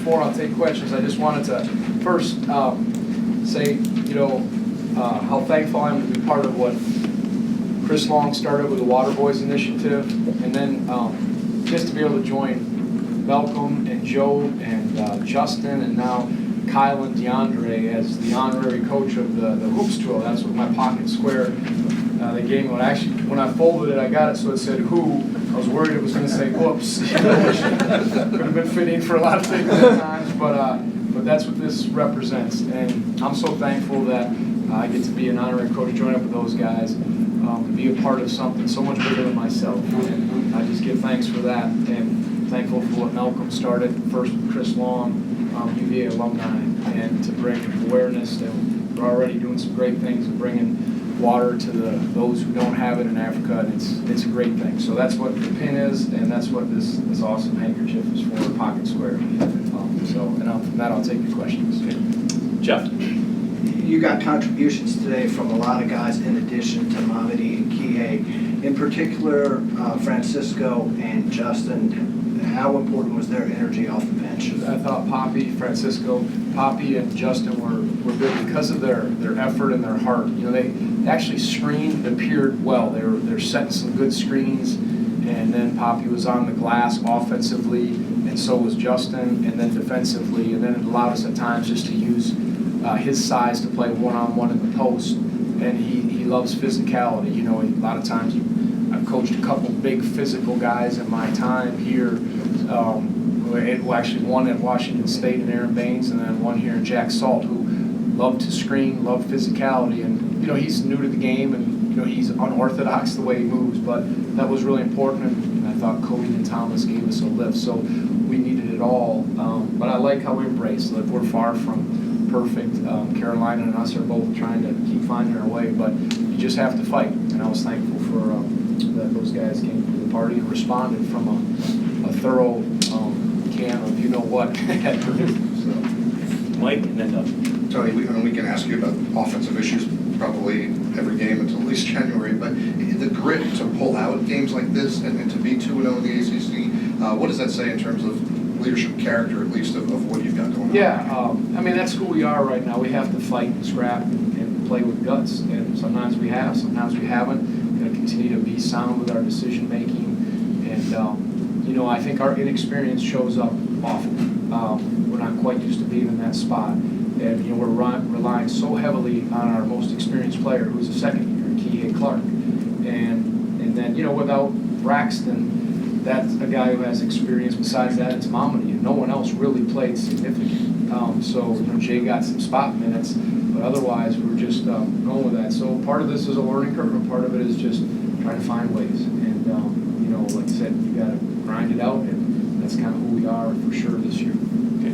before I'll take questions, I just wanted to first say, how thankful I am to be part of what Chris Long started with the Water Boys Initiative, and then just to be able to join Malcolm and Joe and Justin and now Kyle and DeAndre as the honorary coach of the Hoops Tour. That's what my pocket square they gave me. When I folded it, I got it so it said who. I was worried it was going to say whoops. Which could have been fitting for a lot of things at times, but that's what this represents. And I'm so thankful that I get to be an honorary coach, join up with those guys, to be a part of something so much bigger than myself. And I just give thanks for that, and thankful for what Malcolm started, first with Chris Long, UVA alumni, and to bring awareness that we're already doing some great things and bringing water to those who don't have it in Africa, and it's a great thing. So that's what the pin is, and that's what this awesome handkerchief is for, pocket square. From that I'll take your questions. Jeff. You got contributions today from a lot of guys in addition to Mamadi and Kihei. In particular, Francisco and Justin, how important was their energy off the bench? I thought Poppy and Justin were good because of their effort and their heart. They actually screened, appeared well. They're setting some good screens, and then Poppy was on the glass offensively, and so was Justin, and then defensively, and then it allowed us at times just to use his size to play one-on-one in the post, and he loves physicality. A lot of times I've coached a couple big physical guys in my time here. Actually one at Washington State and Aaron Baines, and then one here in Jack Salt, who loved to screen, loved physicality, and he's new to the game, and he's unorthodox the way he moves, but that was really important, and I thought Cody and Thomas gave us a lift, so we needed it all. But I like how we embrace. Like, we're far from perfect. Carolina and us are both trying to keep finding our way, but you just have to fight, and I was thankful for that those guys came to the party and responded from a thorough can of what at Purdue. So. Mike, and then Doug. Tony, we can ask you about offensive issues probably every game until at least January, but the grit to pull out games like this and to be 2-0 in the ACC, what does that say in terms of leadership character, at least, of what you've got going on? Yeah, that's who we are right now. We have to fight and scrap and play with guts, and sometimes we have, sometimes we haven't. We're going to continue to be sound with our decision making, and I think our inexperience shows up often. We're not quite used to being in that spot, and we're relying so heavily on our most experienced player, who's a second year, Kihei Clark, and then without Braxton, that's a guy who has experience. Besides that, it's Mamadi, and no one else really played significant. So Jay got some spot minutes, but otherwise we were just going with that. So part of this is a learning curve, and part of it is just trying to find ways. And like I said, you got to grind it out, and that's kind of who we are for sure this year. Okay.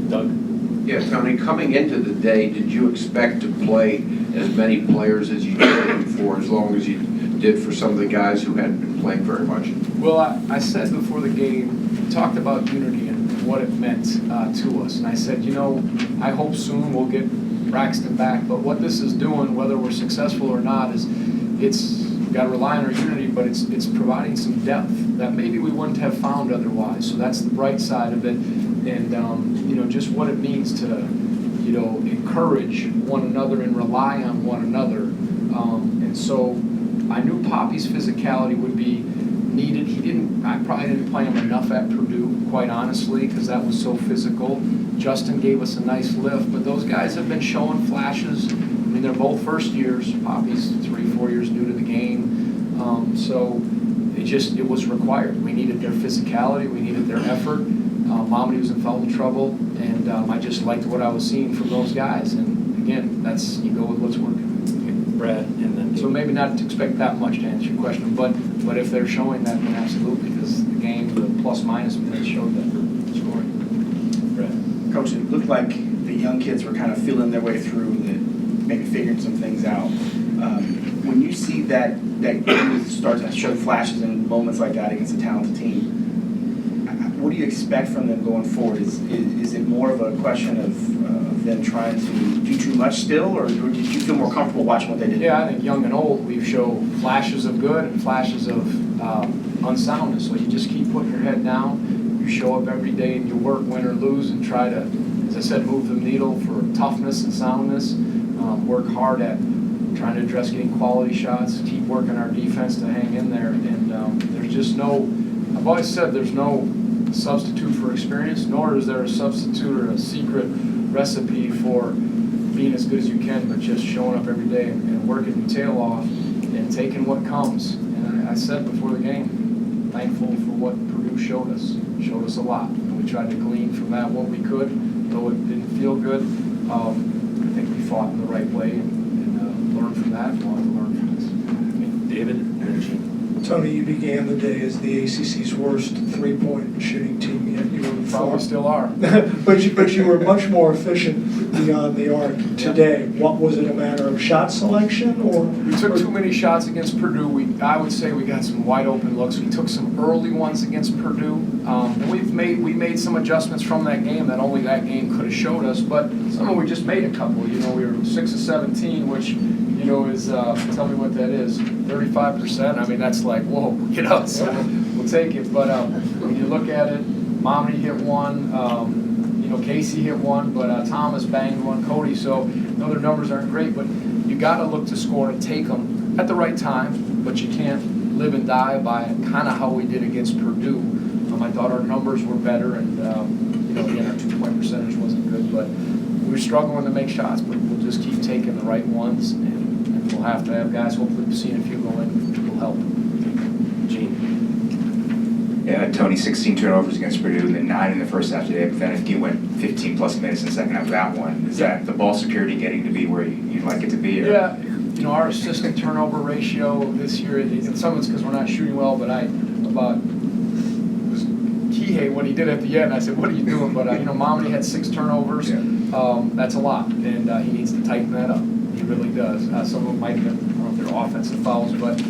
Doug? Yeah, Tony, coming into the day, did you expect to play as many players as you did for as long as you did for some of the guys who hadn't been playing very much? Well, I said before the game, we talked about unity and what it meant to us. And I said, I hope soon we'll get Braxton back. But what this is doing, whether we're successful or not, is we've got to rely on our unity, but it's providing some depth that maybe we wouldn't have found otherwise. So that's the bright side of it. And, just what it means to, encourage one another and rely on one another. And so I knew Poppy's physicality would be needed. I probably didn't play him enough at Purdue, quite honestly, because that was so physical. Justin gave us a nice lift, but those guys have been showing flashes. They're both first years. Poppy's 3-4 years new to the game. So it was required. We needed their physicality. We needed their effort. Mamadi was in foul trouble, and I just liked what I was seeing from those guys. And again, you go with what's working. Okay. Brad, and then So maybe not to expect that much to answer your question, but if they're showing that, then absolutely, because the game, the plus-minus minutes showed that scoring. Brad. Coach, it looked like the young kids were kind of feeling their way through, maybe figuring some things out. When you see that youth start to show flashes and moments like that against a talented team, what do you expect from them going forward? Is it more of a question of them trying to do too much still, or did you feel more comfortable watching what they did? Yeah, I think young and old, we've shown flashes of good and flashes of unsoundness. So you just keep putting your head down. you show up every day and you work, win or lose, and try to, as I said, move the needle for toughness and soundness, work hard at trying to address getting quality shots, keep working our defense to hang in there, and there's just no, I've always said there's no substitute for experience, nor is there a substitute or a secret recipe for being as good as you can, but just showing up every day and working your tail off and taking what comes. And I said before the game, thankful for what Purdue showed us a lot. And we tried to glean from that what we could, though it didn't feel good. I think we fought in the right way and learned from that and wanted to learn from this. David and then Gene. Tony, you began the day as the ACC's worst three-point shooting team, yet you were Probably still are. but you were much more efficient beyond the arc today. What was it, a matter of shot selection, or We took too many shots against Purdue. I would say we got some wide open looks. We took some early ones against Purdue. And we made some adjustments from that game that only that game could have showed us. But some of we just made a couple. You know, we were 6 of 17, which is tell me what that is. 35%. I mean, that's like whoa. So we'll take it. But when you look at it, Momney hit one. Casey hit one, but Thomas banged one, Cody, so their numbers aren't great, but you got to look to score and take them at the right time, but you can't live and die by kind of how we did against Purdue. I thought our numbers were better, and again, our 2-point percentage wasn't good, but we were struggling to make shots, but we'll just keep taking the right ones, and we'll have to have guys, hopefully we've seen a few go in, which will help. Gene. Yeah, Tony, 16 turnovers against Purdue, and then 9 in the first half today, but then I think you went 15-plus minutes in the second half of that one. Is that the ball security getting to be where you'd like it to be? Or? Yeah, our assistant turnover ratio this year, and some of it's because we're not shooting well, but Kihei, what he did at the end, I said, what are you doing? But, Momney had 6 turnovers. Yeah. That's a lot, and he needs to tighten that up. He really does. Some of them might have been, I don't know if they're offensive fouls, but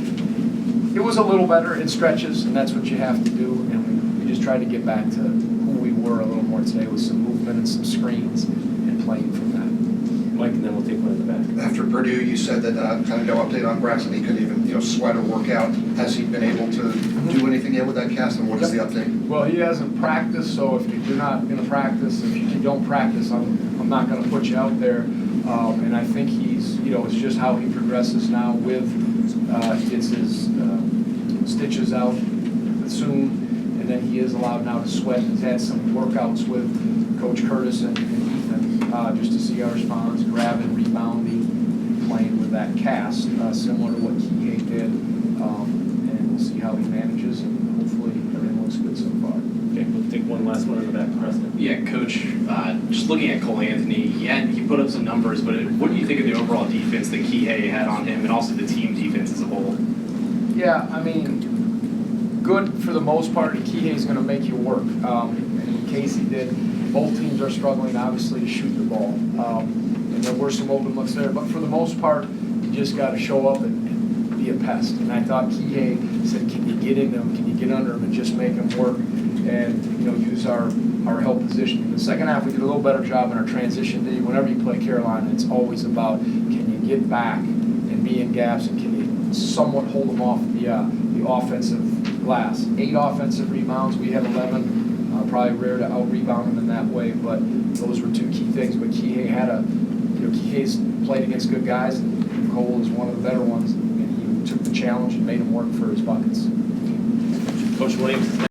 it was a little better in stretches, and that's what you have to do. And we just tried to get back to who we were a little more today with some movement and some screens and playing from that. Mike, and then we'll take one in the back. After Purdue, you said that kind of no update on Braxton. He couldn't even sweat or work out. Has he been able to do anything yet with that cast, and what is the update? Well, he hasn't practiced, so if you're not going to practice, if you don't practice, I'm not going to put you out there. And I think he's, it's just how he progresses now with gets his stitches out soon, and then he is allowed now to sweat. He's had some workouts with Coach Curtis and Ethan just to see how he responds, grabbing, rebounding, playing with that cast, similar to what Kihei did. And we'll see how he manages, and hopefully everything looks good so far. Okay, we'll take one last one in the back, Preston. Yeah, Coach, just looking at Cole Anthony, he put up some numbers, but what do you think of the overall defense that Kihei had on him, and also the team defense as a whole? Yeah, I mean, good for the most part. Kihei's going to make you work. And Casey did. Both teams are struggling, obviously, to shoot the ball. And there were some open looks there. But for the most part, you just got to show up and be a pest. And I thought Kihei said, can you get into him? Can you get under him and just make him work? And, use our help position. In the second half, we did a little better job in our transition D. Whenever you play Carolina, it's always about can you get back and be in gaps, and can you somewhat hold them off the offensive glass. 8 offensive rebounds. We had 11. Probably rare to out-rebound them in that way, but those were 2 key things. But Kihei Kihei's played against good guys, and Cole is one of the better ones, and he took the challenge and made him work for his buckets. Coach Williams.